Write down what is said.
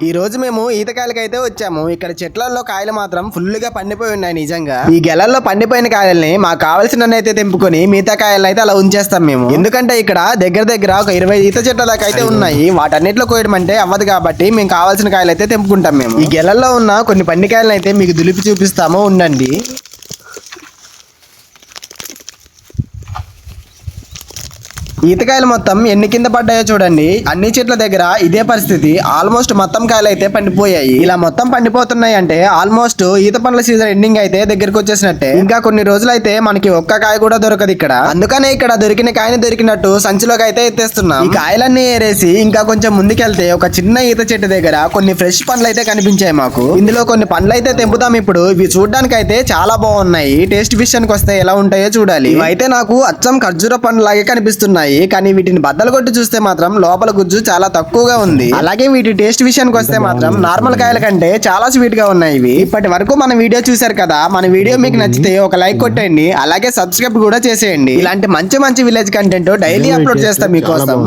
ఈ రోజు మేము ఈతకాయలకైతే వచ్చాము. ఇక్కడ చెట్లలో కాయలు మాత్రం ఫుల్ గా పండిపోయి ఉన్నాయి. నిజంగా ఈ గెలల్లో పండిపోయిన కాయల్ని మాకు కావాల్సిన అయితే తెంపుకొని మిగతా కాయలు అయితే అలా ఉంచేస్తాం మేము. ఎందుకంటే ఇక్కడ దగ్గర ఒక 20 ఈత చెట్ల దాకా అయితే ఉన్నాయి. వాటన్నిటిలో కోయడం అంటే అవ్వదు కాబట్టి మేము కావాల్సిన కాయలు అయితే తెంపుకుంటాం మేము. ఈ గెలల్లో ఉన్న కొన్ని పండికాయలను అయితే మీకు దులిపి చూపిస్తాము, ఉండండి. ఈతకాయలు మొత్తం ఎన్ని కింద పడ్డాయో చూడండి. అన్ని చెట్ల దగ్గర ఇదే పరిస్థితి. ఆల్మోస్ట్ మొత్తం కాయలు అయితే పండిపోయాయి. ఇలా మొత్తం పండిపోతున్నాయి అంటే ఆల్మోస్ట్ ఈత పండ్ల సీజన్ ఎండింగ్ అయితే దగ్గరికి వచ్చేసినట్టే. ఇంకా కొన్ని రోజులు అయితే మనకి ఒక్క కాయ కూడా దొరకదు ఇక్కడ. అందుకనే ఇక్కడ దొరికిన కాయని దొరికినట్టు సంచిలోకి అయితే ఎత్తేస్తున్నాం. ఈ కాయలన్నీ ఏరేసి ఇంకా కొంచెం ముందుకెళ్తే ఒక చిన్న ఈత చెట్టు దగ్గర కొన్ని ఫ్రెష్ పండ్లు అయితే కనిపించాయి మాకు. ఇందులో కొన్ని పండ్లు అయితే తెంపుతాం ఇప్పుడు. ఇవి చూడడానికి అయితే చాలా బాగున్నాయి. టేస్ట్ విషయానికి వస్తే ఎలా ఉంటాయో చూడాలి. ఇవైతే నాకు అచ్చం ఖర్జూర పండ్లు లాగే కనిపిస్తున్నాయి. కానీ వీటిని బద్దలు కొట్టి చూస్తే మాత్రం లోపల గుజ్జు చాలా తక్కువగా ఉంది. అలాగే వీటి టేస్ట్ విషయానికి వస్తే మాత్రం నార్మల్ కాయల కంటే చాలా స్వీట్ గా ఉన్నాయి ఇవి. ఇప్పటి వరకు మన వీడియో చూసారు కదా. మన వీడియో మీకు నచ్చితే ఒక లైక్ కొట్టండి, అలాగే సబ్స్క్రైబ్ కూడా చేసేయండి. ఇలాంటి మంచి విలేజ్ కంటెంట్ డైలీ అప్లోడ్ చేస్తాం మీకోసం.